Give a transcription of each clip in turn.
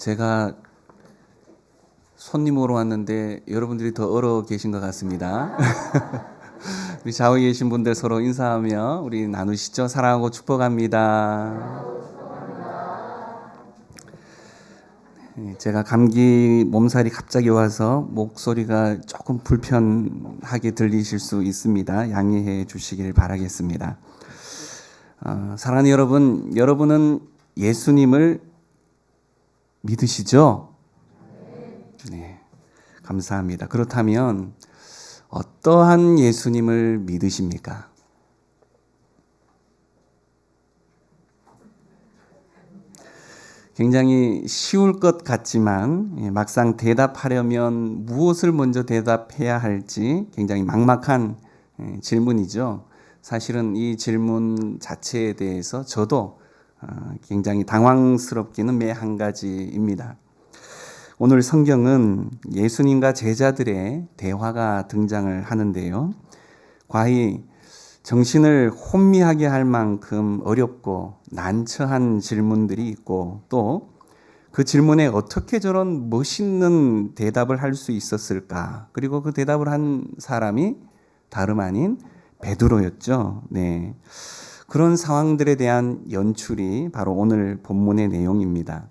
제가 손님으로 왔는데 여러분들이 더 얼어 계신 것 같습니다. 우리 좌우에 계신 분들 서로 인사하며 우리 나누시죠. 사랑하고 축복합니다. 제가 감기 몸살이 갑자기 와서 목소리가 조금 불편하게 들리실 수 있습니다. 양해해 주시길 바라겠습니다. 사랑하는 여러분, 여러분은 예수님을 믿으시죠? 네, 감사합니다. 그렇다면 어떠한 예수님을 믿으십니까? 굉장히 쉬울 것 같지만 막상 대답하려면 무엇을 먼저 대답해야 할지 굉장히 막막한 질문이죠. 사실은 이 질문 자체에 대해서 저도 굉장히 당황스럽기는 매 한 가지입니다. 오늘 성경은 예수님과 제자들의 대화가 등장을 하는데요. 과히 정신을 혼미하게 할 만큼 어렵고 난처한 질문들이 있고 또 그 질문에 어떻게 저런 멋있는 대답을 할 수 있었을까? 그리고 그 대답을 한 사람이 다름 아닌 베드로였죠. 네. 그런 상황들에 대한 연출이 바로 오늘 본문의 내용입니다.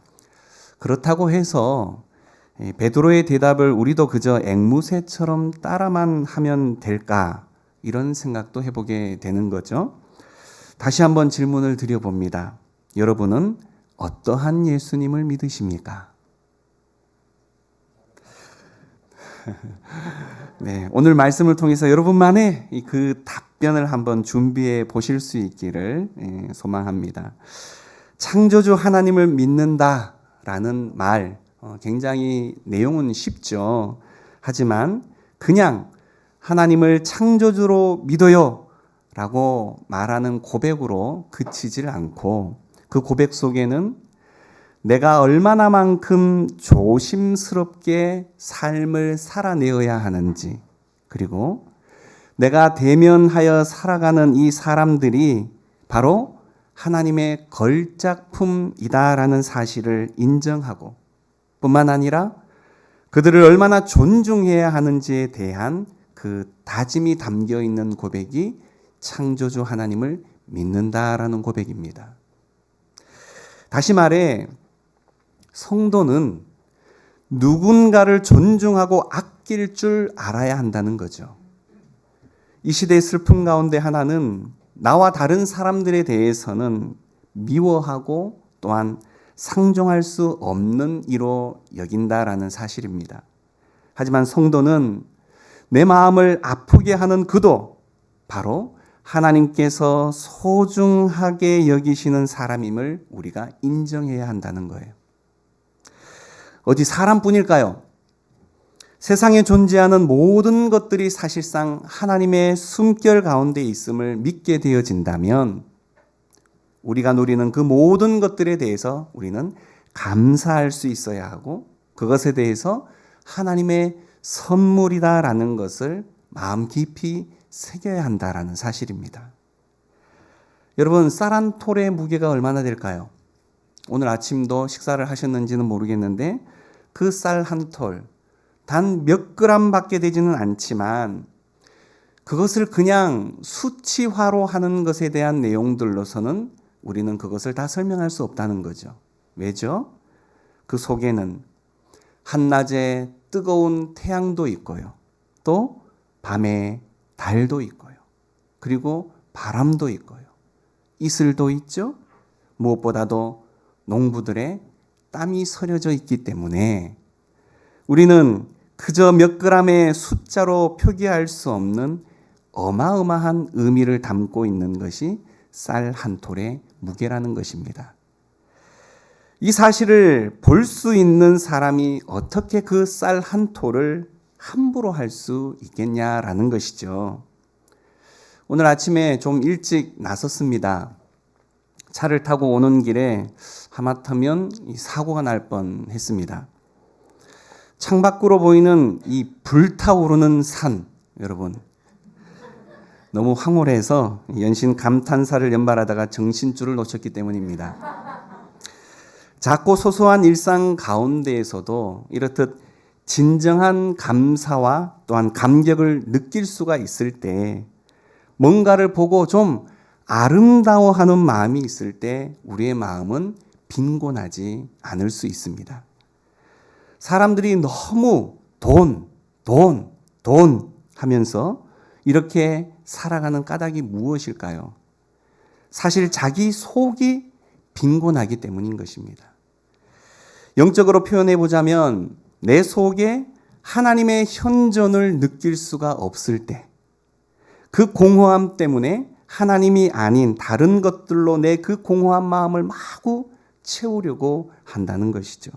그렇다고 해서 베드로의 대답을 우리도 그저 앵무새처럼 따라만 하면 될까? 이런 생각도 해보게 되는 거죠. 다시 한번 질문을 드려봅니다. 여러분은 어떠한 예수님을 믿으십니까? 네, 오늘 말씀을 통해서 여러분만의 그 답변을 한번 준비해 보실 수 있기를 소망합니다. 창조주 하나님을 믿는다라는 말, 굉장히 내용은 쉽죠. 하지만 그냥 하나님을 창조주로 믿어요 라고 말하는 고백으로 그치질 않고 그 고백 속에는 내가 얼마나만큼 조심스럽게 삶을 살아내어야 하는지, 그리고 내가 대면하여 살아가는 이 사람들이 바로 하나님의 걸작품이다라는 사실을 인정하고 뿐만 아니라 그들을 얼마나 존중해야 하는지에 대한 그 다짐이 담겨 있는 고백이 창조주 하나님을 믿는다라는 고백입니다. 다시 말해 성도는 누군가를 존중하고 아낄 줄 알아야 한다는 거죠. 이 시대의 슬픔 가운데 하나는 나와 다른 사람들에 대해서는 미워하고 또한 상종할 수 없는 이로 여긴다라는 사실입니다. 하지만 성도는 내 마음을 아프게 하는 그도 바로 하나님께서 소중하게 여기시는 사람임을 우리가 인정해야 한다는 거예요. 어디 사람뿐일까요? 세상에 존재하는 모든 것들이 사실상 하나님의 숨결 가운데 있음을 믿게 되어진다면 우리가 누리는 그 모든 것들에 대해서 우리는 감사할 수 있어야 하고 그것에 대해서 하나님의 선물이다라는 것을 마음 깊이 새겨야 한다라는 사실입니다. 여러분, 쌀 한 톨의 무게가 얼마나 될까요? 오늘 아침도 식사를 하셨는지는 모르겠는데 그 쌀 한 톨, 단 몇 그램밖에 되지는 않지만 그것을 그냥 수치화로 하는 것에 대한 내용들로서는 우리는 그것을 다 설명할 수 없다는 거죠. 왜죠? 그 속에는 한낮에 뜨거운 태양도 있고요. 또 밤에 달도 있고요. 그리고 바람도 있고요. 이슬도 있죠. 무엇보다도 농부들의 땀이 서려져 있기 때문에 우리는 그저 몇 그램의 숫자로 표기할 수 없는 어마어마한 의미를 담고 있는 것이 쌀 한 톨의 무게라는 것입니다. 이 사실을 볼 수 있는 사람이 어떻게 그 쌀 한 톨을 함부로 할 수 있겠냐라는 것이죠. 오늘 아침에 좀 일찍 나섰습니다. 차를 타고 오는 길에 하마터면 사고가 날 뻔했습니다. 창밖으로 보이는 이 불타오르는 산, 여러분 너무 황홀해서 연신 감탄사를 연발하다가 정신줄을 놓쳤기 때문입니다. 작고 소소한 일상 가운데에서도 이렇듯 진정한 감사와 또한 감격을 느낄 수가 있을 때, 뭔가를 보고 좀 아름다워하는 마음이 있을 때 우리의 마음은 빈곤하지 않을 수 있습니다. 사람들이 너무 돈 하면서 이렇게 살아가는 까닭이 무엇일까요? 사실 자기 속이 빈곤하기 때문인 것입니다. 영적으로 표현해 보자면 내 속에 하나님의 현존을 느낄 수가 없을 때, 그 공허함 때문에 하나님이 아닌 다른 것들로 내 그 공허한 마음을 마구 채우려고 한다는 것이죠.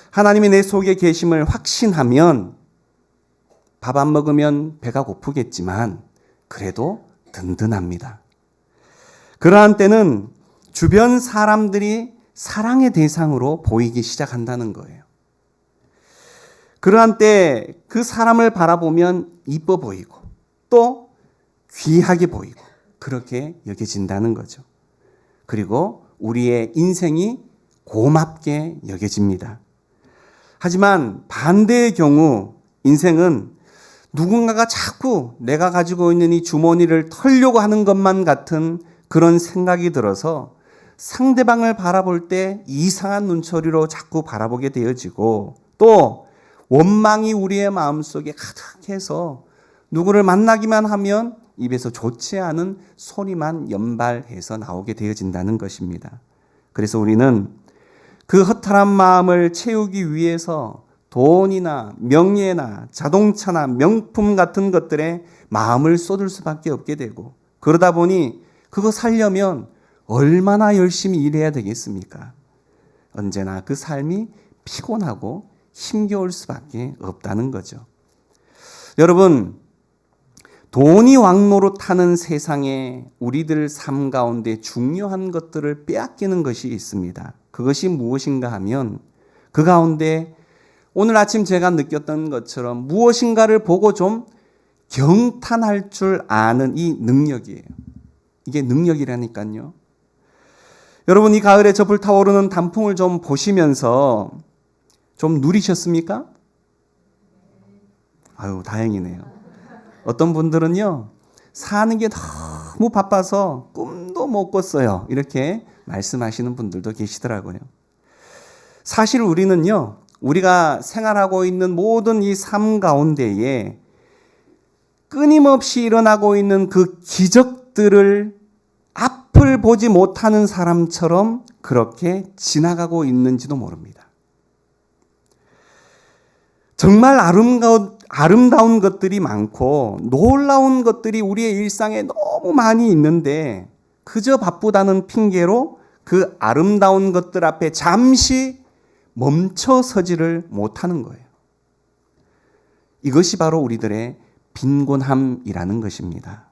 하나님이 내 속에 계심을 확신하면 밥 안 먹으면 배가 고프겠지만 그래도 든든합니다. 그러한 때는 주변 사람들이 사랑의 대상으로 보이기 시작한다는 거예요. 그러한 때 그 사람을 바라보면 이뻐 보이고 또 귀하게 보이고 그렇게 여겨진다는 거죠. 그리고 우리의 인생이 고맙게 여겨집니다. 하지만 반대의 경우 인생은 누군가가 자꾸 내가 가지고 있는 이 주머니를 털려고 하는 것만 같은 그런 생각이 들어서 상대방을 바라볼 때 이상한 눈초리로 자꾸 바라보게 되어지고, 또 원망이 우리의 마음속에 가득해서 누구를 만나기만 하면 입에서 좋지 않은 소리만 연발해서 나오게 되어진다는 것입니다. 그래서 우리는 그 허탈한 마음을 채우기 위해서 돈이나 명예나 자동차나 명품 같은 것들에 마음을 쏟을 수밖에 없게 되고, 그러다 보니 그거 살려면 얼마나 열심히 일해야 되겠습니까? 언제나 그 삶이 피곤하고 힘겨울 수밖에 없다는 거죠. 여러분, 돈이 왕노릇하는 세상에 우리들 삶 가운데 중요한 것들을 빼앗기는 것이 있습니다. 그것이 무엇인가 하면 그 가운데 오늘 아침 제가 느꼈던 것처럼 무엇인가를 보고 좀 경탄할 줄 아는 이 능력이에요. 이게 능력이라니까요. 여러분, 이 가을에 저 불타오르는 단풍을 좀 보시면서 좀 누리셨습니까? 아유, 다행이네요. 어떤 분들은요, 사는 게 너무 바빠서 꿈도 못 꿨어요, 이렇게 말씀하시는 분들도 계시더라고요. 사실 우리는요, 우리가 생활하고 있는 모든 이 삶 가운데에 끊임없이 일어나고 있는 그 기적들을 앞을 보지 못하는 사람처럼 그렇게 지나가고 있는지도 모릅니다. 정말 아름다운 것들이 많고 놀라운 것들이 우리의 일상에 너무 많이 있는데 그저 바쁘다는 핑계로 그 아름다운 것들 앞에 잠시 멈춰서지를 못하는 거예요. 이것이 바로 우리들의 빈곤함이라는 것입니다.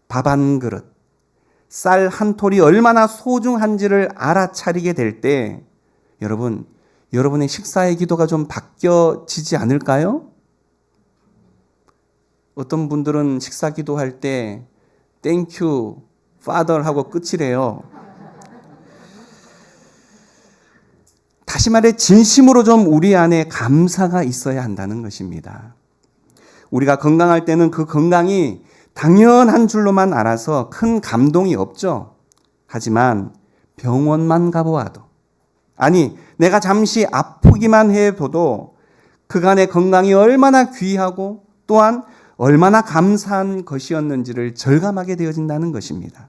밥 한 그릇, 쌀 한 톨이 얼마나 소중한지를 알아차리게 될 때 여러분의 식사의 기도가 좀 바뀌어지지 않을까요? 어떤 분들은 식사 기도할 때 Thank you, Father 하고 끝이래요. 다시 말해 진심으로 좀 우리 안에 감사가 있어야 한다는 것입니다. 우리가 건강할 때는 그 건강이 당연한 줄로만 알아서 큰 감동이 없죠. 하지만 병원만 가보아도, 아니 내가 잠시 아프기만 해봐도 그간의 건강이 얼마나 귀하고 또한 얼마나 감사한 것이었는지를 절감하게 되어진다는 것입니다.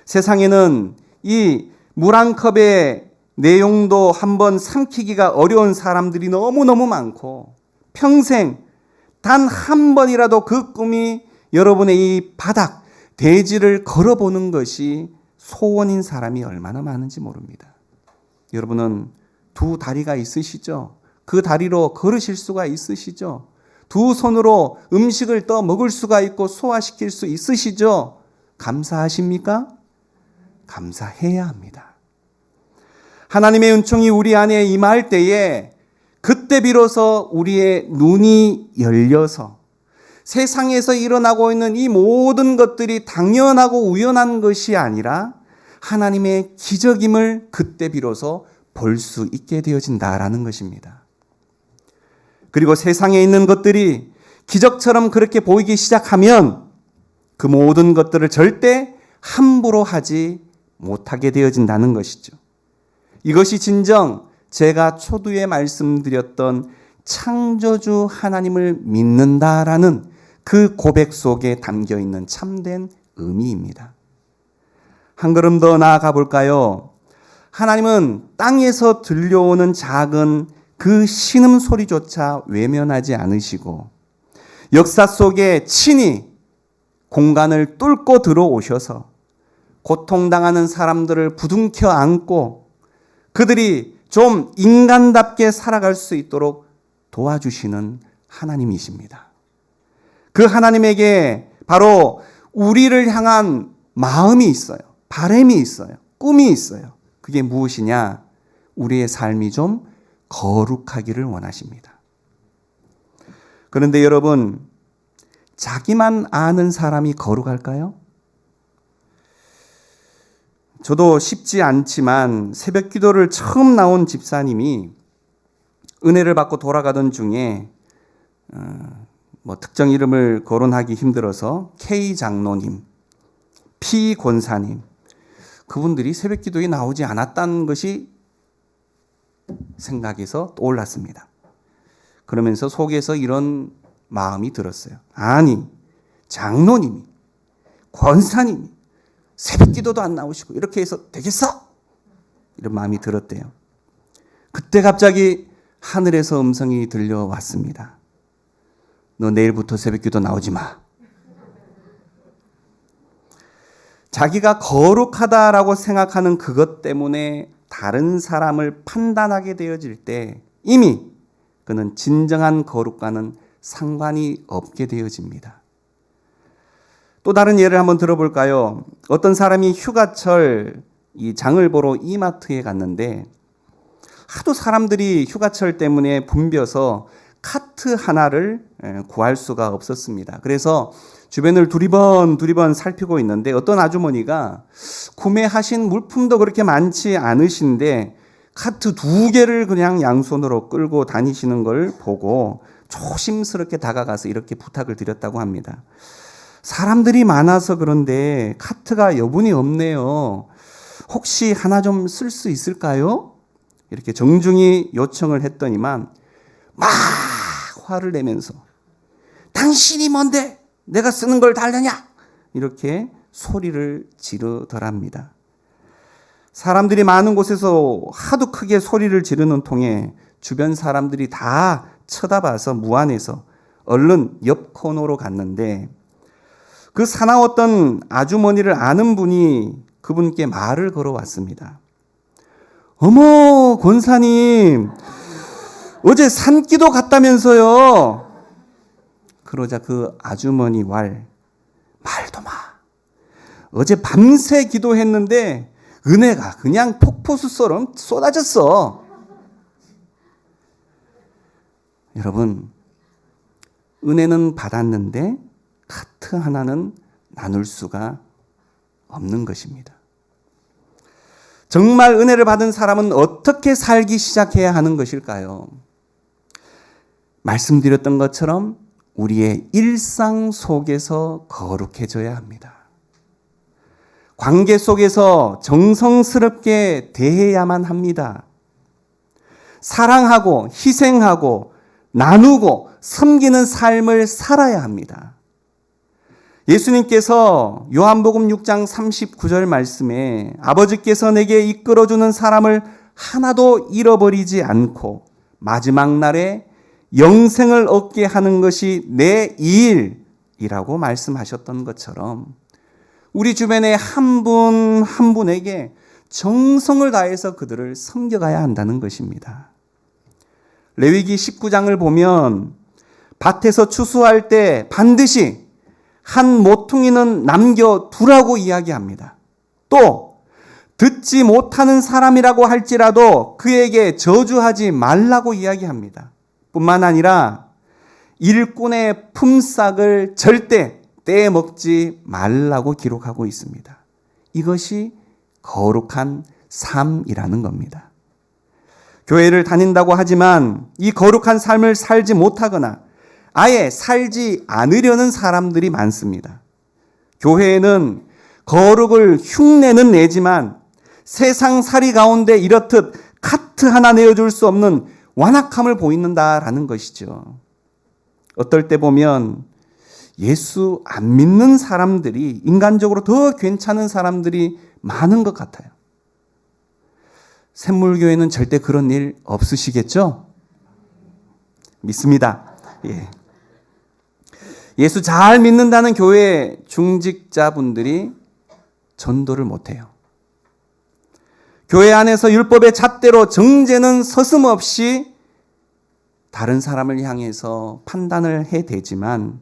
세상에는 이 물 한 컵의 내용도 한번 삼키기가 어려운 사람들이 너무너무 많고, 평생 단 한 번이라도 그 꿈이 여러분의 이 바닥, 대지를 걸어보는 것이 소원인 사람이 얼마나 많은지 모릅니다. 여러분은 두 다리가 있으시죠? 그 다리로 걸으실 수가 있으시죠? 두 손으로 음식을 떠 먹을 수가 있고 소화시킬 수 있으시죠? 감사하십니까? 감사해야 합니다. 하나님의 은총이 우리 안에 임할 때에 그때 비로소 우리의 눈이 열려서 세상에서 일어나고 있는 이 모든 것들이 당연하고 우연한 것이 아니라 하나님의 기적임을 그때 비로소 볼 수 있게 되어진다라는 것입니다. 그리고 세상에 있는 것들이 기적처럼 그렇게 보이기 시작하면 그 모든 것들을 절대 함부로 하지 못하게 되어진다는 것이죠. 이것이 진정 제가 초두에 말씀드렸던 창조주 하나님을 믿는다라는 그 고백 속에 담겨 있는 참된 의미입니다. 한 걸음 더 나아가 볼까요? 하나님은 땅에서 들려오는 작은 그 신음소리조차 외면하지 않으시고 역사 속에 친히 공간을 뚫고 들어오셔서 고통당하는 사람들을 부둥켜 안고 그들이 좀 인간답게 살아갈 수 있도록 도와주시는 하나님이십니다. 그 하나님에게 바로 우리를 향한 마음이 있어요. 바람이 있어요. 꿈이 있어요. 그게 무엇이냐? 우리의 삶이 좀 거룩하기를 원하십니다. 그런데 여러분, 자기만 아는 사람이 거룩할까요? 저도 쉽지 않지만 새벽 기도를 처음 나온 집사님이 은혜를 받고 돌아가던 중에 특정 이름을 거론하기 힘들어서 K 장로님, P 권사님, 그분들이 새벽 기도에 나오지 않았다는 것이 생각에서 떠올랐습니다. 그러면서 속에서 이런 마음이 들었어요. 아니, 장로님이, 권사님이 새벽 기도도 안 나오시고 이렇게 해서 되겠어? 이런 마음이 들었대요. 그때 갑자기 하늘에서 음성이 들려왔습니다. 너 내일부터 새벽 기도 나오지 마. 자기가 거룩하다라고 생각하는 그것 때문에 다른 사람을 판단하게 되어질 때 이미 그는 진정한 거룩과는 상관이 없게 되어집니다. 또 다른 예를 한번 들어볼까요? 어떤 사람이 휴가철 이 장을 보러 이마트에 갔는데 하도 사람들이 휴가철 때문에 붐벼서 카트 하나를 구할 수가 없었습니다. 그래서 주변을 두리번 살피고 있는데 어떤 아주머니가 구매하신 물품도 그렇게 많지 않으신데 카트 2개를 그냥 양손으로 끌고 다니시는 걸 보고 조심스럽게 다가가서 이렇게 부탁을 드렸다고 합니다. 사람들이 많아서 그런데 카트가 여분이 없네요. 혹시 하나 좀 쓸 수 있을까요? 이렇게 정중히 요청을 했더니만 막 화를 내면서 당신이 뭔데 내가 쓰는 걸 달라냐? 이렇게 소리를 지르더랍니다. 사람들이 많은 곳에서 하도 크게 소리를 지르는 통에 주변 사람들이 다 쳐다봐서 무안해서 얼른 옆 코너로 갔는데 그 사나웠던 아주머니를 아는 분이 그분께 말을 걸어왔습니다. 어머, 권사님, 어제 산기도 갔다면서요. 그러자 그 아주머니 말도 마. 어제 밤새 기도했는데 은혜가 그냥 폭포수처럼 쏟아졌어. 여러분, 은혜는 받았는데 카트 하나는 나눌 수가 없는 것입니다. 정말 은혜를 받은 사람은 어떻게 살기 시작해야 하는 것일까요? 말씀드렸던 것처럼 우리의 일상 속에서 거룩해져야 합니다. 관계 속에서 정성스럽게 대해야만 합니다. 사랑하고 희생하고 나누고 섬기는 삶을 살아야 합니다. 예수님께서 요한복음 6장 39절 말씀에 아버지께서 내게 이끌어주는 사람을 하나도 잃어버리지 않고 마지막 날에 영생을 얻게 하는 것이 내 일이라고 말씀하셨던 것처럼 우리 주변에 한 분 한 분에게 정성을 다해서 그들을 섬겨가야 한다는 것입니다. 레위기 19장을 보면 밭에서 추수할 때 반드시 한 모퉁이는 남겨두라고 이야기합니다. 또 듣지 못하는 사람이라고 할지라도 그에게 저주하지 말라고 이야기합니다. 뿐만 아니라 일꾼의 품삯을 절대 떼먹지 말라고 기록하고 있습니다. 이것이 거룩한 삶이라는 겁니다. 교회를 다닌다고 하지만 이 거룩한 삶을 살지 못하거나 아예 살지 않으려는 사람들이 많습니다. 교회에는 거룩을 흉내는 내지만 세상살이 가운데 이렇듯 카트 하나 내어줄 수 없는 완악함을 보인다라는 것이죠. 어떨 때 보면 예수 안 믿는 사람들이 인간적으로 더 괜찮은 사람들이 많은 것 같아요. 샘물교회는 절대 그런 일 없으시겠죠? 믿습니다. 예. 예수 잘 믿는다는 교회 중직자분들이 전도를 못해요. 교회 안에서 율법의 잣대로 정죄는 서슴없이 다른 사람을 향해서 판단을 해대지만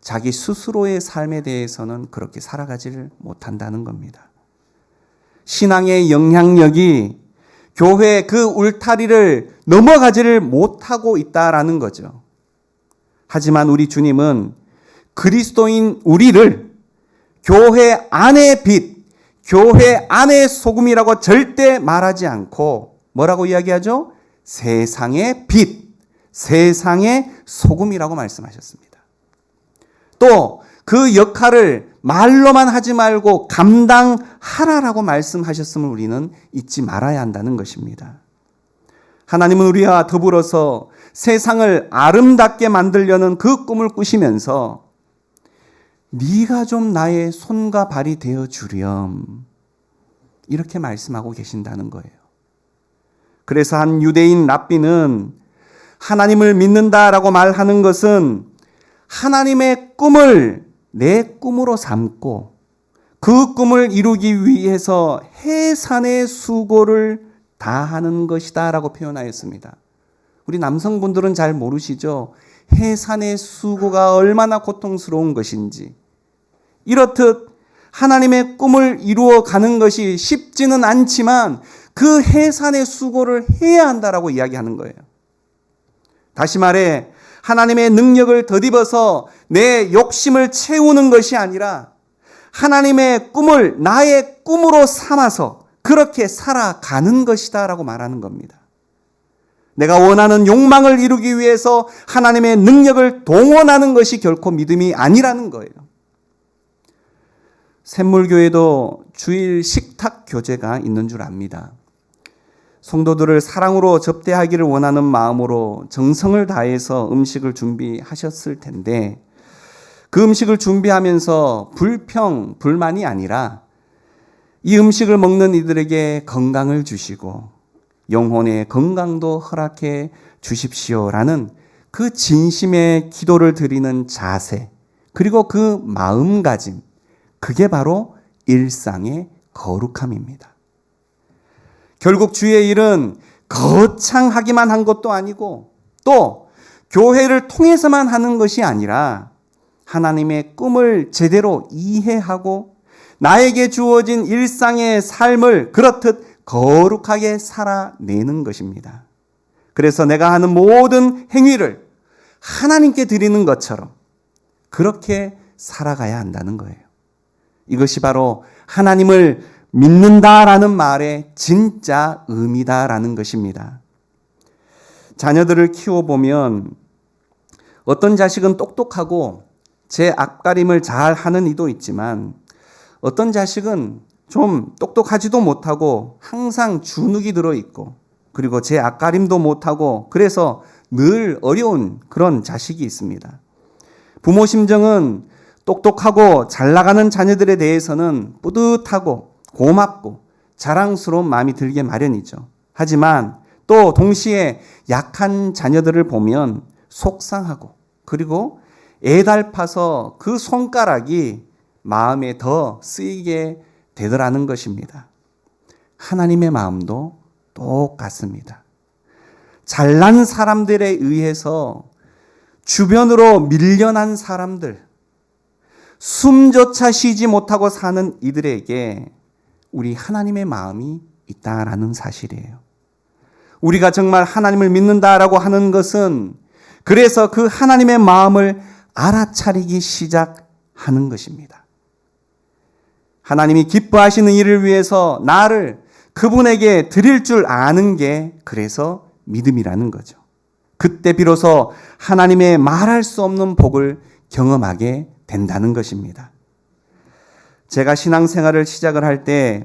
자기 스스로의 삶에 대해서는 그렇게 살아가지를 못한다는 겁니다. 신앙의 영향력이 교회 그 울타리를 넘어가지를 못하고 있다라는 거죠. 하지만 우리 주님은 그리스도인 우리를 교회 안의 빛, 교회 안의 소금이라고 절대 말하지 않고 뭐라고 이야기하죠? 세상의 빛, 세상의 소금이라고 말씀하셨습니다. 또 그 역할을 말로만 하지 말고 감당하라라고 말씀하셨음을 우리는 잊지 말아야 한다는 것입니다. 하나님은 우리와 더불어서 세상을 아름답게 만들려는 그 꿈을 꾸시면서 네가 좀 나의 손과 발이 되어 주렴 이렇게 말씀하고 계신다는 거예요. 그래서 한 유대인 랍비는 하나님을 믿는다라고 말하는 것은 하나님의 꿈을 내 꿈으로 삼고 그 꿈을 이루기 위해서 해산의 수고를 다하는 것이다 라고 표현하였습니다. 우리 남성분들은 잘 모르시죠? 해산의 수고가 얼마나 고통스러운 것인지. 이렇듯 하나님의 꿈을 이루어 가는 것이 쉽지는 않지만 그 해산의 수고를 해야 한다라고 이야기하는 거예요. 다시 말해 하나님의 능력을 덧입어서 내 욕심을 채우는 것이 아니라 하나님의 꿈을 나의 꿈으로 삼아서 그렇게 살아가는 것이다 라고 말하는 겁니다. 내가 원하는 욕망을 이루기 위해서 하나님의 능력을 동원하는 것이 결코 믿음이 아니라는 거예요. 샘물교회도 주일 식탁 교제가 있는 줄 압니다. 성도들을 사랑으로 접대하기를 원하는 마음으로 정성을 다해서 음식을 준비하셨을 텐데 그 음식을 준비하면서 불평, 불만이 아니라 이 음식을 먹는 이들에게 건강을 주시고 영혼의 건강도 허락해 주십시오라는 그 진심의 기도를 드리는 자세 그리고 그 마음가짐 그게 바로 일상의 거룩함입니다. 결국 주의 일은 거창하기만 한 것도 아니고 또 교회를 통해서만 하는 것이 아니라 하나님의 꿈을 제대로 이해하고 나에게 주어진 일상의 삶을 그렇듯 거룩하게 살아내는 것입니다. 그래서 내가 하는 모든 행위를 하나님께 드리는 것처럼 그렇게 살아가야 한다는 거예요. 이것이 바로 하나님을 믿는다라는 말의 진짜 의미다라는 것입니다. 자녀들을 키워보면 어떤 자식은 똑똑하고 제 앞가림을 잘 하는 이도 있지만 어떤 자식은 좀 똑똑하지도 못하고 항상 주눅이 들어있고 그리고 제 앞가림도 못하고 그래서 늘 어려운 그런 자식이 있습니다. 부모 심정은 똑똑하고 잘 나가는 자녀들에 대해서는 뿌듯하고 고맙고 자랑스러운 마음이 들게 마련이죠. 하지만 또 동시에 약한 자녀들을 보면 속상하고 그리고 애달파서 그 손가락이 마음에 더 쓰이게 되더라는 것입니다. 하나님의 마음도 똑같습니다. 잘난 사람들에 의해서 주변으로 밀려난 사람들, 숨조차 쉬지 못하고 사는 이들에게 우리 하나님의 마음이 있다라는 사실이에요. 우리가 정말 하나님을 믿는다라고 하는 것은 그래서 그 하나님의 마음을 알아차리기 시작하는 것입니다. 하나님이 기뻐하시는 일을 위해서 나를 그분에게 드릴 줄 아는 게 그래서 믿음이라는 거죠. 그때 비로소 하나님의 말할 수 없는 복을 경험하게 된다는 것입니다. 제가 신앙생활을 시작을 할 때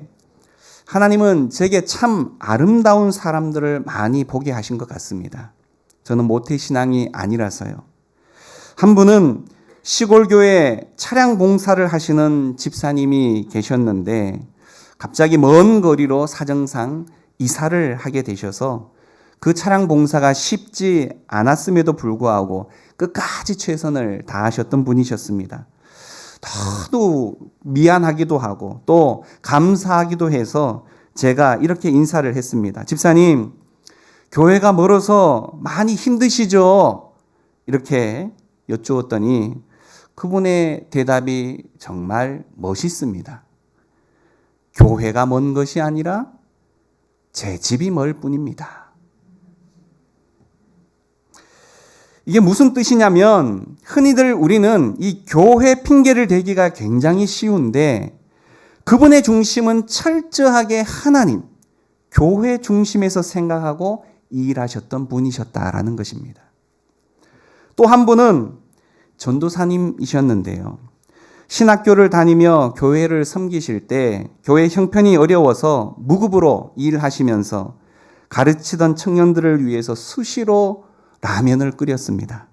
하나님은 제게 참 아름다운 사람들을 많이 보게 하신 것 같습니다. 저는 모태신앙이 아니라서요. 한 분은 시골교회 차량 봉사를 하시는 집사님이 계셨는데 갑자기 먼 거리로 사정상 이사를 하게 되셔서 그 차량 봉사가 쉽지 않았음에도 불구하고 끝까지 최선을 다하셨던 분이셨습니다. 너도 미안하기도 하고 또 감사하기도 해서 제가 이렇게 인사를 했습니다. 집사님, 교회가 멀어서 많이 힘드시죠? 이렇게 여쭈었더니 그분의 대답이 정말 멋있습니다. 교회가 먼 것이 아니라 제 집이 멀 뿐입니다. 이게 무슨 뜻이냐면 흔히들 우리는 이 교회 핑계를 대기가 굉장히 쉬운데 그분의 중심은 철저하게 하나님, 교회 중심에서 생각하고 일하셨던 분이셨다라는 것입니다. 또 한 분은 전도사님이셨는데요. 신학교를 다니며 교회를 섬기실 때 교회 형편이 어려워서 무급으로 일하시면서 가르치던 청년들을 위해서 수시로 라면을 끓였습니다.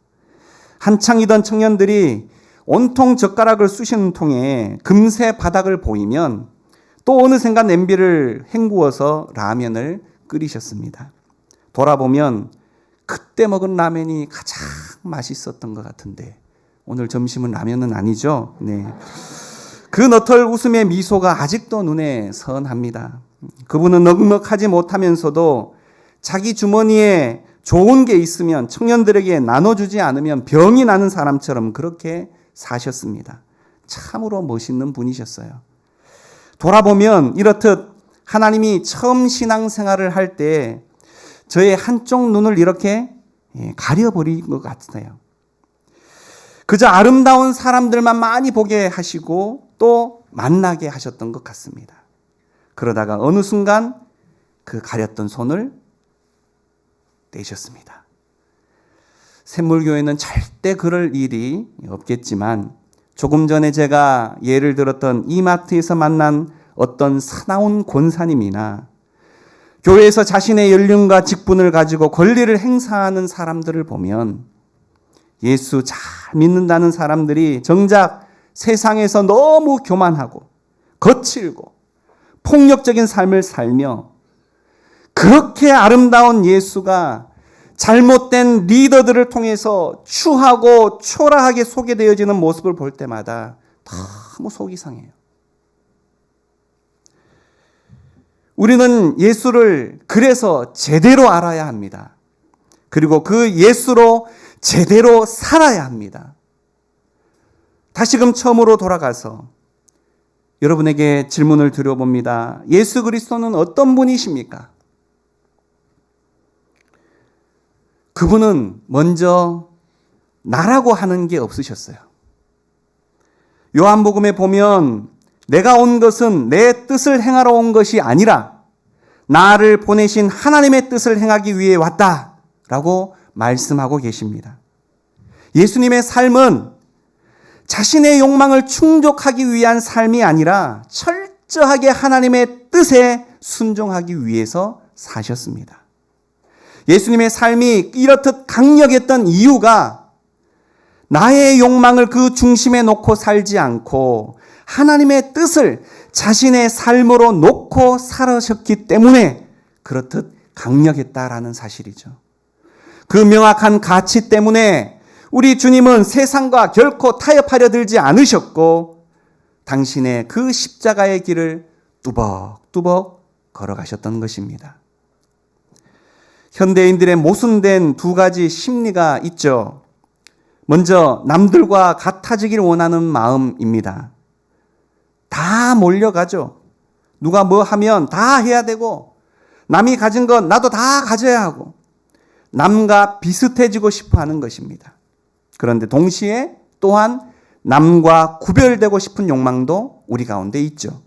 한창이던 청년들이 온통 젓가락을 쑤시는 통에 금세 바닥을 보이면 또 어느샌가 냄비를 헹구어서 라면을 끓이셨습니다. 돌아보면 그때 먹은 라면이 가장 맛있었던 것 같은데 오늘 점심은 라면은 아니죠? 네. 그 너털 웃음의 미소가 아직도 눈에 선합니다. 그분은 넉넉하지 못하면서도 자기 주머니에 좋은 게 있으면 청년들에게 나눠주지 않으면 병이 나는 사람처럼 그렇게 사셨습니다. 참으로 멋있는 분이셨어요. 돌아보면 이렇듯 하나님이 처음 신앙생활을 할 때 저의 한쪽 눈을 이렇게 가려버린 것 같아요. 그저 아름다운 사람들만 많이 보게 하시고 또 만나게 하셨던 것 같습니다. 그러다가 어느 순간 그 가렸던 손을 떼셨습니다. 샘물교회는 절대 그럴 일이 없겠지만 조금 전에 제가 예를 들었던 이마트에서 만난 어떤 사나운 권사님이나 교회에서 자신의 연륜과 직분을 가지고 권리를 행사하는 사람들을 보면 예수 잘 믿는다는 사람들이 정작 세상에서 너무 교만하고 거칠고 폭력적인 삶을 살며 그렇게 아름다운 예수가 잘못된 리더들을 통해서 추하고 초라하게 소개되어지는 모습을 볼 때마다 너무 속이 상해요. 우리는 예수를 그래서 제대로 알아야 합니다. 그리고 그 예수로 제대로 살아야 합니다. 다시금 처음으로 돌아가서 여러분에게 질문을 드려봅니다. 예수 그리스도는 어떤 분이십니까? 그분은 먼저 나라고 하는 게 없으셨어요. 요한복음에 보면 내가 온 것은 내 뜻을 행하러 온 것이 아니라 나를 보내신 하나님의 뜻을 행하기 위해 왔다라고 말씀하고 계십니다. 예수님의 삶은 자신의 욕망을 충족하기 위한 삶이 아니라 철저하게 하나님의 뜻에 순종하기 위해서 사셨습니다. 예수님의 삶이 이렇듯 강력했던 이유가 나의 욕망을 그 중심에 놓고 살지 않고 하나님의 뜻을 자신의 삶으로 놓고 살아셨기 때문에 그렇듯 강력했다라는 사실이죠. 그 명확한 가치 때문에 우리 주님은 세상과 결코 타협하려 들지 않으셨고 당신의 그 십자가의 길을 뚜벅뚜벅 걸어가셨던 것입니다. 현대인들의 모순된 두 가지 심리가 있죠. 먼저 남들과 같아지길 원하는 마음입니다. 다 몰려가죠. 누가 뭐 하면 다 해야 되고 남이 가진 건 나도 다 가져야 하고 남과 비슷해지고 싶어 하는 것입니다. 그런데 동시에 또한 남과 구별되고 싶은 욕망도 우리 가운데 있죠.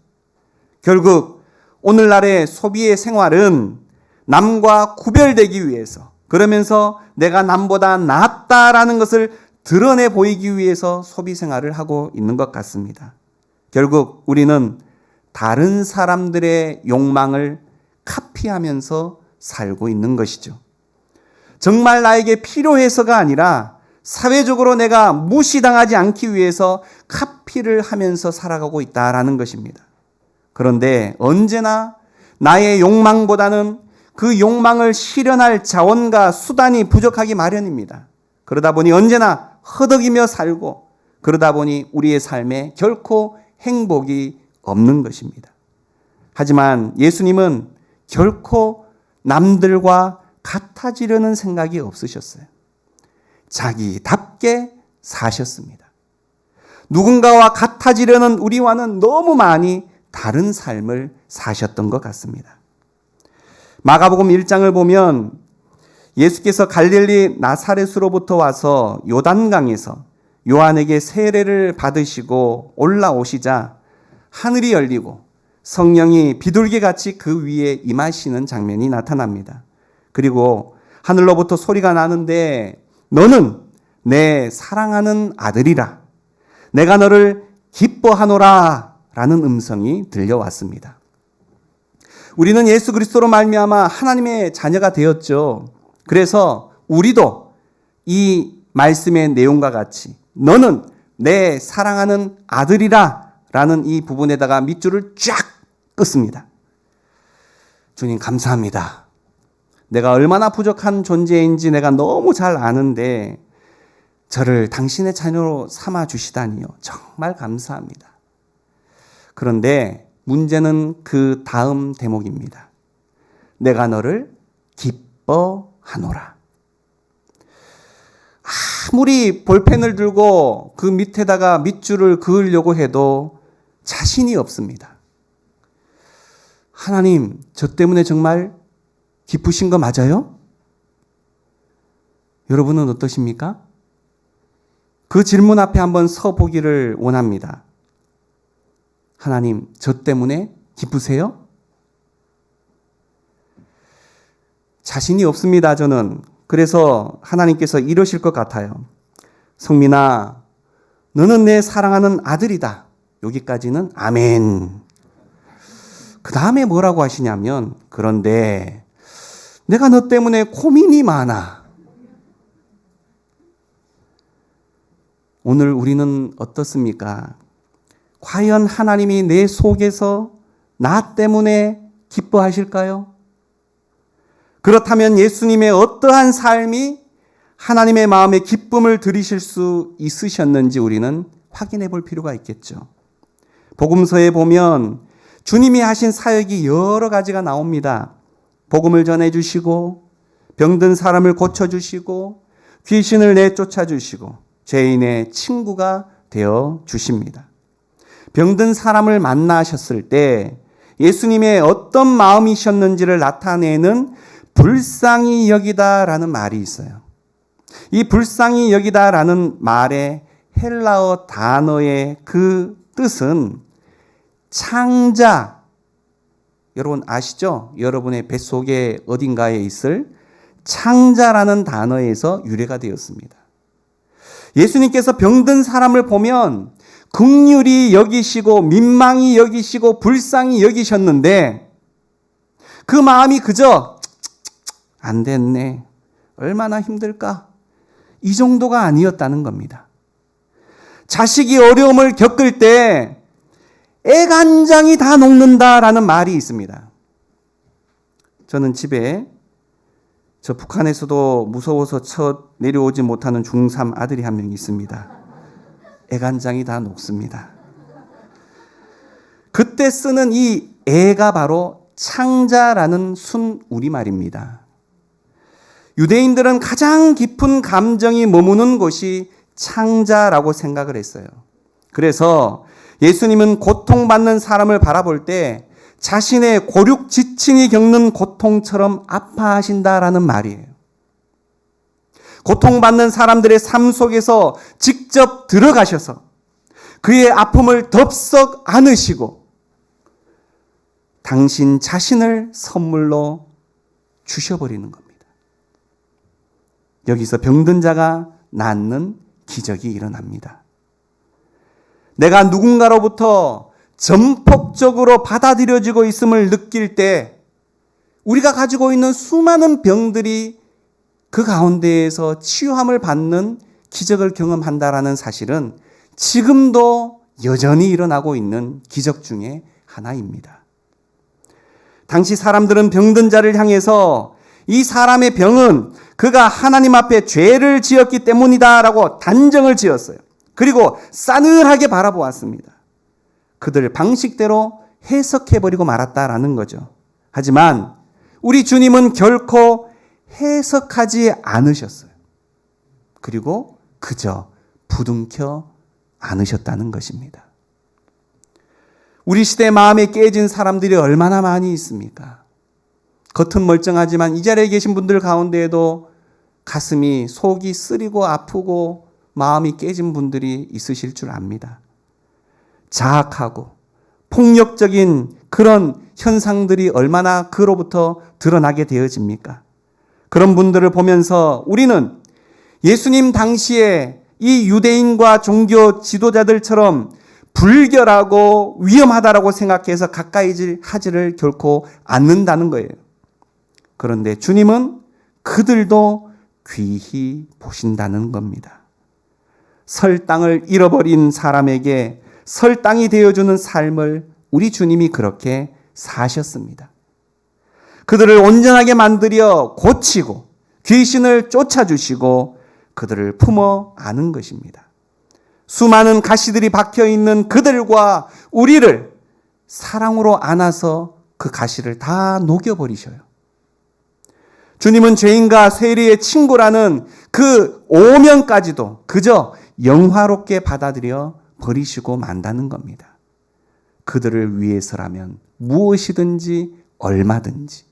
결국 오늘날의 소비의 생활은 남과 구별되기 위해서, 그러면서 내가 남보다 낫다라는 것을 드러내 보이기 위해서 소비 생활을 하고 있는 것 같습니다. 결국 우리는 다른 사람들의 욕망을 카피하면서 살고 있는 것이죠. 정말 나에게 필요해서가 아니라 사회적으로 내가 무시당하지 않기 위해서 카피를 하면서 살아가고 있다라는 것입니다. 그런데 언제나 나의 욕망보다는 그 욕망을 실현할 자원과 수단이 부족하기 마련입니다. 그러다 보니 언제나 허덕이며 살고, 그러다 보니 우리의 삶에 결코 행복이 없는 것입니다. 하지만 예수님은 결코 남들과 같아지려는 생각이 없으셨어요. 자기답게 사셨습니다. 누군가와 같아지려는 우리와는 너무 많이 다른 삶을 사셨던 것 같습니다. 마가복음 1장을 보면 예수께서 갈릴리 나사렛으로부터 와서 요단강에서 요한에게 세례를 받으시고 올라오시자 하늘이 열리고 성령이 비둘기같이 그 위에 임하시는 장면이 나타납니다. 그리고 하늘로부터 소리가 나는데 너는 내 사랑하는 아들이라, 내가 너를 기뻐하노라 라는 음성이 들려왔습니다. 우리는 예수 그리스도로 말미암아 하나님의 자녀가 되었죠. 그래서 우리도 이 말씀의 내용과 같이 너는 내 사랑하는 아들이라 라는 이 부분에다가 밑줄을 쫙 긋습니다. 주님 감사합니다. 내가 얼마나 부족한 존재인지 내가 너무 잘 아는데 저를 당신의 자녀로 삼아 주시다니요. 정말 감사합니다. 그런데 문제는 그 다음 대목입니다. 내가 너를 기뻐하노라. 아무리 볼펜을 들고 그 밑에다가 밑줄을 그으려고 해도 자신이 없습니다. 하나님, 저 때문에 정말 기쁘신 거 맞아요? 여러분은 어떠십니까? 그 질문 앞에 한번 서 보기를 원합니다. 하나님, 저 때문에 기쁘세요? 자신이 없습니다, 저는. 그래서 하나님께서 이러실 것 같아요. 성민아, 너는 내 사랑하는 아들이다. 여기까지는 아멘. 그 다음에 뭐라고 하시냐면, 그런데 내가 너 때문에 고민이 많아. 오늘 우리는 어떻습니까? 과연 하나님이 내 속에서 나 때문에 기뻐하실까요? 그렇다면 예수님의 어떠한 삶이 하나님의 마음에 기쁨을 드리실 수 있으셨는지 우리는 확인해 볼 필요가 있겠죠. 복음서에 보면 주님이 하신 사역이 여러 가지가 나옵니다. 복음을 전해주시고, 병든 사람을 고쳐주시고, 귀신을 내쫓아주시고, 죄인의 친구가 되어 주십니다. 병든 사람을 만나셨을 때 예수님의 어떤 마음이셨는지를 나타내는 불쌍히 여기다라는 말이 있어요. 이 불쌍히 여기다라는 말의 헬라어 단어의 그 뜻은 창자, 여러분 아시죠? 여러분의 뱃속에 어딘가에 있을 창자라는 단어에서 유래가 되었습니다. 예수님께서 병든 사람을 보면 긍휼히 여기시고 민망히 여기시고 불쌍히 여기셨는데 그 마음이 그저 안 됐네, 얼마나 힘들까, 이 정도가 아니었다는 겁니다. 자식이 어려움을 겪을 때 애간장이 다 녹는다라는 말이 있습니다. 저는 집에 저 북한에서도 무서워서 첫 내려오지 못하는 중3 아들이 한 명 있습니다. 애간장이 다 녹습니다. 그때 쓰는 이 애가 바로 창자라는 순 우리말입니다. 유대인들은 가장 깊은 감정이 머무는 곳이 창자라고 생각을 했어요. 그래서 예수님은 고통받는 사람을 바라볼 때 자신의 고륙 지친이 겪는 고통처럼 아파하신다라는 말이에요. 고통받는 사람들의 삶 속에서 직접 들어가셔서 그의 아픔을 덥석 안으시고 당신 자신을 선물로 주셔버리는 겁니다. 여기서 병든 자가 낫는 기적이 일어납니다. 내가 누군가로부터 전폭적으로 받아들여지고 있음을 느낄 때 우리가 가지고 있는 수많은 병들이 그 가운데에서 치유함을 받는 기적을 경험한다라는 사실은 지금도 여전히 일어나고 있는 기적 중에 하나입니다. 당시 사람들은 병든 자를 향해서 이 사람의 병은 그가 하나님 앞에 죄를 지었기 때문이다라고 단정을 지었어요. 그리고 싸늘하게 바라보았습니다. 그들 방식대로 해석해버리고 말았다라는 거죠. 하지만 우리 주님은 결코 해석하지 않으셨어요. 그리고 그저 부둥켜 안으셨다는 것입니다. 우리 시대 마음에 깨진 사람들이 얼마나 많이 있습니까? 겉은 멀쩡하지만 이 자리에 계신 분들 가운데에도 가슴이 속이 쓰리고 아프고 마음이 깨진 분들이 있으실 줄 압니다. 자학하고 폭력적인 그런 현상들이 얼마나 그로부터 드러나게 되어집니까? 그런 분들을 보면서 우리는 예수님 당시에 이 유대인과 종교 지도자들처럼 불결하고 위험하다라고 생각해서 가까이 하지를 결코 않는다는 거예요. 그런데 주님은 그들도 귀히 보신다는 겁니다. 설 땅을 잃어버린 사람에게 설 땅이 되어주는 삶을 우리 주님이 그렇게 사셨습니다. 그들을 온전하게 만들어 고치고 귀신을 쫓아주시고 그들을 품어 안은 것입니다. 수많은 가시들이 박혀있는 그들과 우리를 사랑으로 안아서 그 가시를 다 녹여버리셔요. 주님은 죄인과 세리의 친구라는 그 오명까지도 그저 영화롭게 받아들여 버리시고 만다는 겁니다. 그들을 위해서라면 무엇이든지 얼마든지.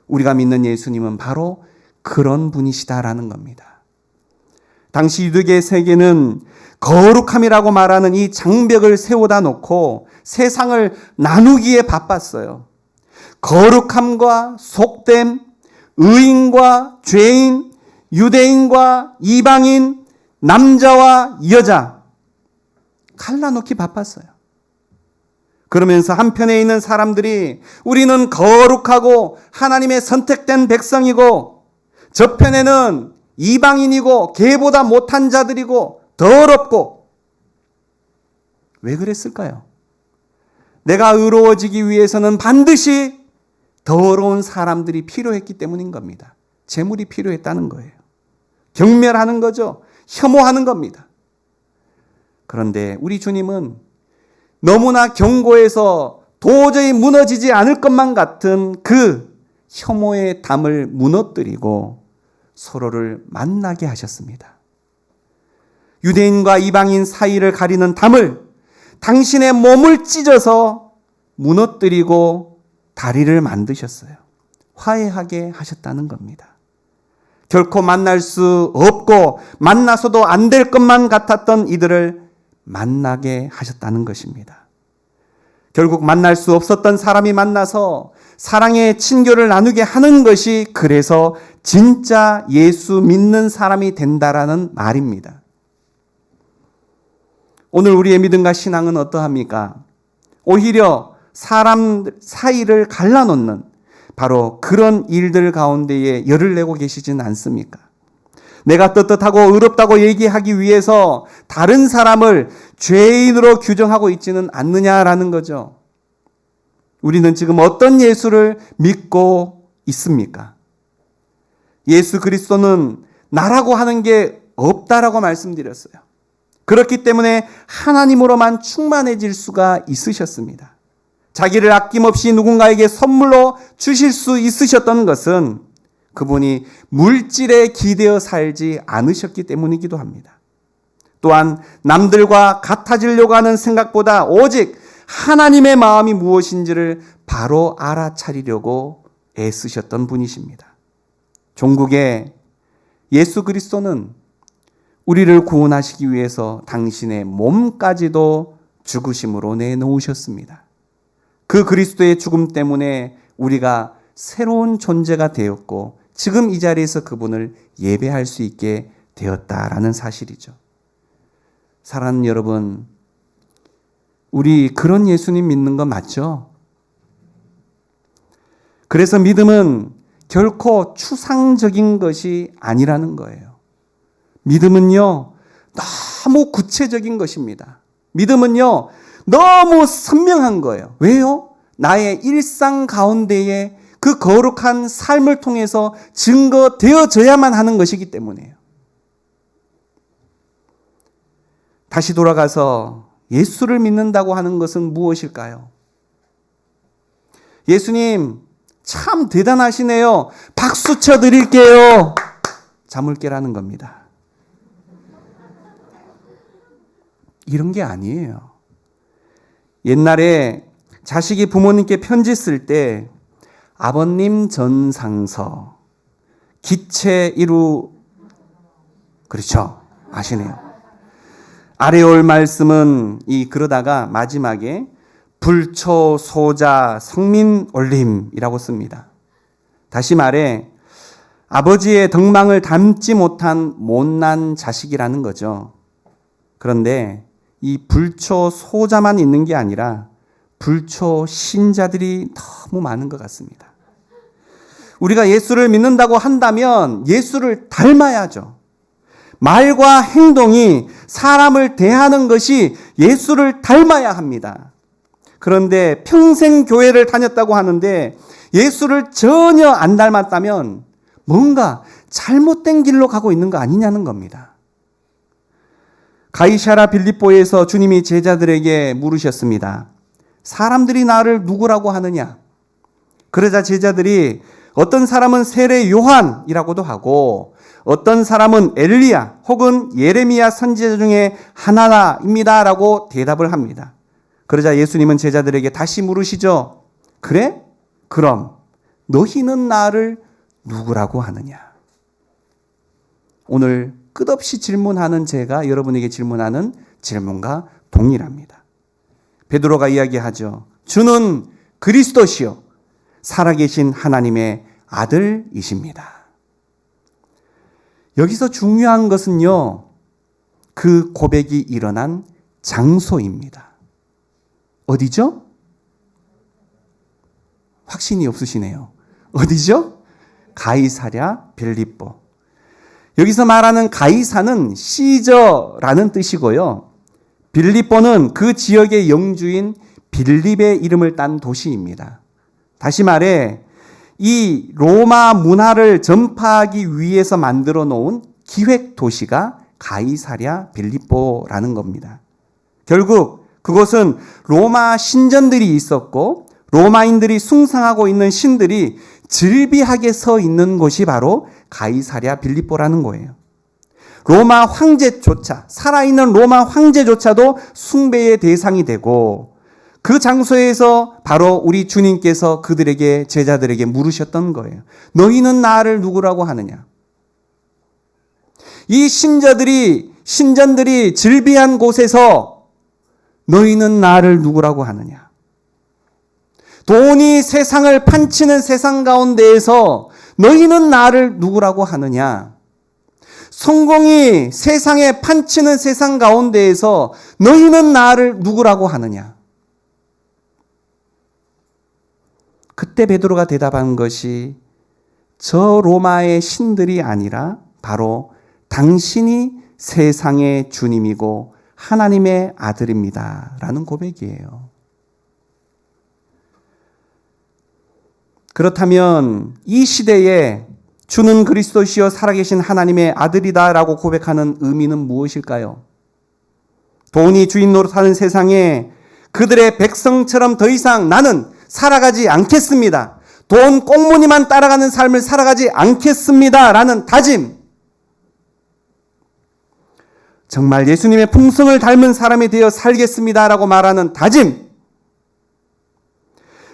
우리가 믿는 예수님은 바로 그런 분이시다라는 겁니다. 당시 유대계 세계는 거룩함이라고 말하는 이 장벽을 세워다 놓고 세상을 나누기에 바빴어요. 거룩함과 속됨, 의인과 죄인, 유대인과 이방인, 남자와 여자 갈라놓기 바빴어요. 그러면서 한편에 있는 사람들이 우리는 거룩하고 하나님의 선택된 백성이고 저편에는 이방인이고 개보다 못한 자들이고 더럽고 왜 그랬을까요? 내가 의로워지기 위해서는 반드시 더러운 사람들이 필요했기 때문인 겁니다. 재물이 필요했다는 거예요. 경멸하는 거죠. 혐오하는 겁니다. 그런데 우리 주님은 너무나 견고해서 도저히 무너지지 않을 것만 같은 그 혐오의 담을 무너뜨리고 서로를 만나게 하셨습니다. 유대인과 이방인 사이를 가리는 담을 당신의 몸을 찢어서 무너뜨리고 다리를 만드셨어요. 화해하게 하셨다는 겁니다. 결코 만날 수 없고 만나서도 안 될 것만 같았던 이들을 만나게 하셨다는 것입니다. 결국 만날 수 없었던 사람이 만나서 사랑의 친교를 나누게 하는 것이 그래서 진짜 예수 믿는 사람이 된다라는 말입니다. 오늘 우리의 믿음과 신앙은 어떠합니까? 오히려 사람 사이를 갈라놓는 바로 그런 일들 가운데에 열을 내고 계시진 않습니까? 내가 떳떳하고 의롭다고 얘기하기 위해서 다른 사람을 죄인으로 규정하고 있지는 않느냐라는 거죠. 우리는 지금 어떤 예수를 믿고 있습니까? 예수 그리스도는 나라고 하는 게 없다라고 말씀드렸어요. 그렇기 때문에 하나님으로만 충만해질 수가 있으셨습니다. 자기를 아낌없이 누군가에게 선물로 주실 수 있으셨던 것은 그분이 물질에 기대어 살지 않으셨기 때문이기도 합니다. 또한 남들과 같아지려고 하는 생각보다 오직 하나님의 마음이 무엇인지를 바로 알아차리려고 애쓰셨던 분이십니다. 종국에 예수 그리스도는 우리를 구원하시기 위해서 당신의 몸까지도 죽으심으로 내놓으셨습니다. 그 그리스도의 죽음 때문에 우리가 새로운 존재가 되었고 지금 이 자리에서 그분을 예배할 수 있게 되었다라는 사실이죠. 사랑하는 여러분, 우리 그런 예수님 믿는 거 맞죠? 그래서 믿음은 결코 추상적인 것이 아니라는 거예요. 믿음은요, 너무 구체적인 것입니다. 믿음은요, 너무 선명한 거예요. 왜요? 나의 일상 가운데에 그 거룩한 삶을 통해서 증거되어져야만 하는 것이기 때문이에요. 다시 돌아가서 예수를 믿는다고 하는 것은 무엇일까요? 예수님, 참 대단하시네요. 박수 쳐드릴게요. 잠을 깨라는 겁니다. 이런 게 아니에요. 옛날에 자식이 부모님께 편지 쓸 때 아버님 전상서, 기체 이루, 그렇죠? 아시네요. 아래 올 말씀은 그러다가 마지막에 불초 소자 성민 올림이라고 씁니다. 다시 말해 아버지의 덕망을 담지 못한 못난 자식이라는 거죠. 그런데 이 불초 소자만 있는 게 아니라 불초 신자들이 너무 많은 것 같습니다. 우리가 예수를 믿는다고 한다면 예수를 닮아야죠. 말과 행동이 사람을 대하는 것이 예수를 닮아야 합니다. 그런데 평생 교회를 다녔다고 하는데 예수를 전혀 안 닮았다면 뭔가 잘못된 길로 가고 있는 거 아니냐는 겁니다. 가이사랴 빌립보에서 주님이 제자들에게 물으셨습니다. 사람들이 나를 누구라고 하느냐? 그러자 제자들이 어떤 사람은 세례 요한이라고도 하고 어떤 사람은 엘리야 혹은 예레미야 선지자 중에 하나입니다 라고 대답을 합니다. 그러자 예수님은 제자들에게 다시 물으시죠. 그래? 그럼 너희는 나를 누구라고 하느냐? 오늘 끝없이 질문하는 제가 여러분에게 질문하는 질문과 동일합니다. 베드로가 이야기하죠. 주는 그리스도시요 살아계신 하나님의 아들이십니다. 여기서 중요한 것은요, 그 고백이 일어난 장소입니다. 어디죠? 확신이 없으시네요. 어디죠? 가이사랴 빌립보. 여기서 말하는 가이사는 시저라는 뜻이고요. 빌립보는 그 지역의 영주인 빌립의 이름을 딴 도시입니다. 다시 말해 이 로마 문화를 전파하기 위해서 만들어 놓은 기획 도시가 가이사랴 빌립보라는 겁니다. 결국 그곳은 로마 신전들이 있었고 로마인들이 숭상하고 있는 신들이 즐비하게 서 있는 곳이 바로 가이사랴 빌립보라는 거예요. 로마 황제조차, 살아있는 로마 황제조차도 숭배의 대상이 되고 그 장소에서 바로 우리 주님께서 그들에게 제자들에게 물으셨던 거예요. 너희는 나를 누구라고 하느냐? 이 신전들이 즐비한 곳에서 너희는 나를 누구라고 하느냐? 돈이 세상을 판치는 세상 가운데에서 너희는 나를 누구라고 하느냐? 성공이 세상에 판치는 세상 가운데에서 너희는 나를 누구라고 하느냐? 그때 베드로가 대답한 것이 저 로마의 신들이 아니라 바로 당신이 세상의 주님이고 하나님의 아들입니다. 라는 고백이에요. 그렇다면 이 시대에 주는 그리스도시요 살아계신 하나님의 아들이다 라고 고백하는 의미는 무엇일까요? 돈이 주인 노릇하는 세상에 그들의 백성처럼 더 이상 나는 살아가지 않겠습니다. 돈 꽁무니만 따라가는 삶을 살아가지 않겠습니다. 라는 다짐. 정말 예수님의 풍성을 닮은 사람이 되어 살겠습니다. 라고 말하는 다짐.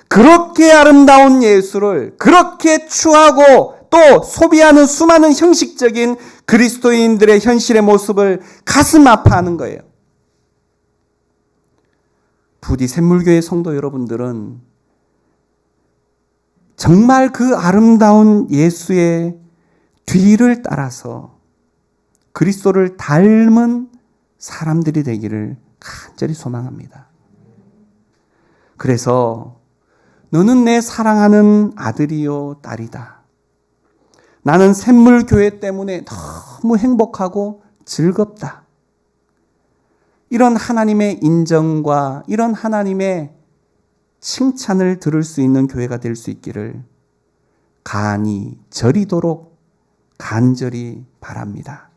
그렇게 아름다운 예수를 그렇게 추하고 또 소비하는 수많은 형식적인 그리스도인들의 현실의 모습을 가슴 아파하는 거예요. 부디 샘물교회 성도 여러분들은 정말 그 아름다운 예수의 뒤를 따라서 그리스도를 닮은 사람들이 되기를 간절히 소망합니다. 그래서 너는 내 사랑하는 아들이요 딸이다. 나는 샘물교회 때문에 너무 행복하고 즐겁다. 이런 하나님의 인정과 이런 하나님의 칭찬을 들을 수 있는 교회가 될 수 있기를 간이 저리도록 간절히 바랍니다.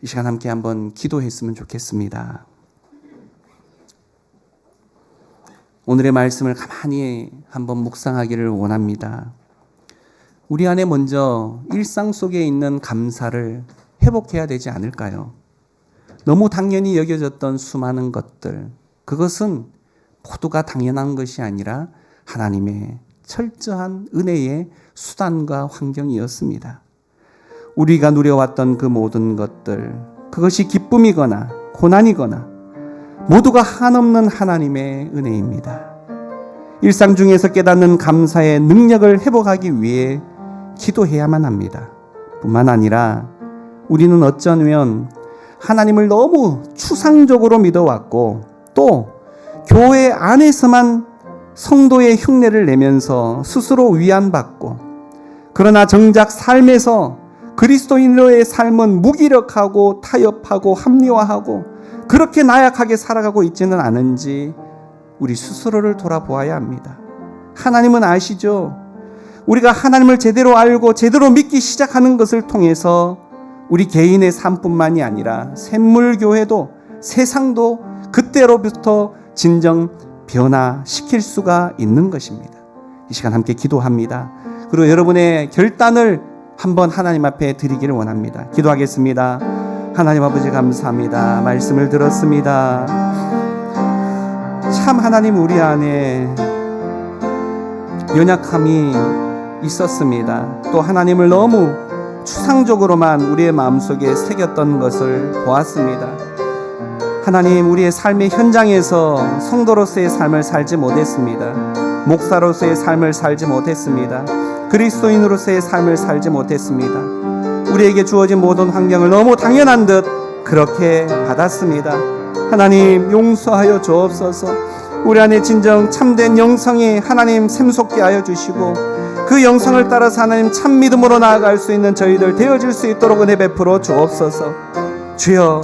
이 시간 함께 한번 기도했으면 좋겠습니다. 오늘의 말씀을 가만히 한번 묵상하기를 원합니다. 우리 안에 먼저 일상 속에 있는 감사를 회복해야 되지 않을까요? 너무 당연히 여겨졌던 수많은 것들, 그것은 모두가 당연한 것이 아니라 하나님의 철저한 은혜의 수단과 환경이었습니다. 우리가 누려왔던 그 모든 것들, 그것이 기쁨이거나 고난이거나 모두가 한없는 하나님의 은혜입니다. 일상 중에서 깨닫는 감사의 능력을 회복하기 위해 기도해야만 합니다. 뿐만 아니라 우리는 어쩌면 하나님을 너무 추상적으로 믿어왔고 또 교회 안에서만 성도의 흉내를 내면서 스스로 위안받고 그러나 정작 삶에서 그리스도인으로의 삶은 무기력하고 타협하고 합리화하고 그렇게 나약하게 살아가고 있지는 않은지 우리 스스로를 돌아보아야 합니다. 하나님은 아시죠? 우리가 하나님을 제대로 알고 제대로 믿기 시작하는 것을 통해서 우리 개인의 삶뿐만이 아니라 샘물교회도 세상도 그때로부터 진정 변화시킬 수가 있는 것입니다. 이 시간 함께 기도합니다. 그리고 여러분의 결단을 한번 하나님 앞에 드리기를 원합니다. 기도하겠습니다. 하나님 아버지 감사합니다. 말씀을 들었습니다. 참 하나님 우리 안에 연약함이 있었습니다. 또 하나님을 너무 추상적으로만 우리의 마음속에 새겼던 것을 보았습니다. 하나님 우리의 삶의 현장에서 성도로서의 삶을 살지 못했습니다. 목사로서의 삶을 살지 못했습니다. 그리스도인으로서의 삶을 살지 못했습니다. 우리에게 주어진 모든 환경을 너무 당연한 듯 그렇게 받았습니다. 하나님 용서하여 주옵소서. 우리 안에 진정 참된 영성이 하나님 샘솟게 하여 주시고 그 영성을 따라서 하나님 참 믿음으로 나아갈 수 있는 저희들 되어질 수 있도록 은혜 베풀어 주옵소서. 주여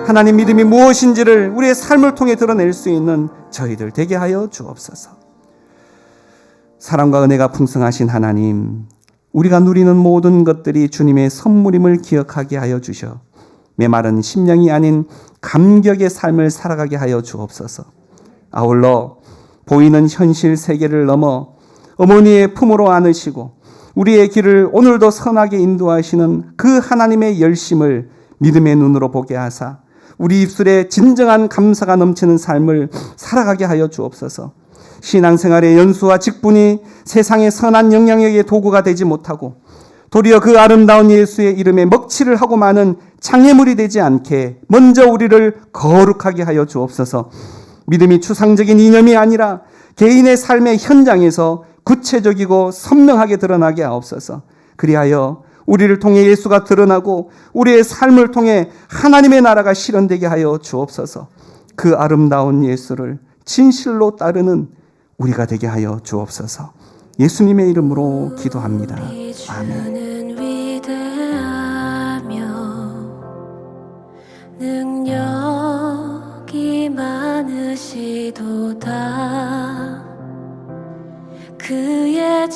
하나님 믿음이 무엇인지를 우리의 삶을 통해 드러낼 수 있는 저희들 되게 하여 주옵소서. 사랑과 은혜가 풍성하신 하나님, 우리가 누리는 모든 것들이 주님의 선물임을 기억하게 하여 주셔 메마른 심령이 아닌 감격의 삶을 살아가게 하여 주옵소서. 아울러 보이는 현실 세계를 넘어 어머니의 품으로 안으시고 우리의 길을 오늘도 선하게 인도하시는 그 하나님의 열심을 믿음의 눈으로 보게 하사 우리 입술에 진정한 감사가 넘치는 삶을 살아가게 하여 주옵소서. 신앙생활의 연수와 직분이 세상의 선한 영향력의 도구가 되지 못하고 도리어 그 아름다운 예수의 이름에 먹칠을 하고 마는 장애물이 되지 않게 먼저 우리를 거룩하게 하여 주옵소서. 믿음이 추상적인 이념이 아니라 개인의 삶의 현장에서 구체적이고 선명하게 드러나게 하옵소서. 그리하여 우리를 통해 예수가 드러나고 우리의 삶을 통해 하나님의 나라가 실현되게 하여 주옵소서. 그 아름다운 예수를 진실로 따르는 우리가 되게 하여 주옵소서. 예수님의 이름으로 기도합니다. 아멘. 능력이 많으시도다. 그의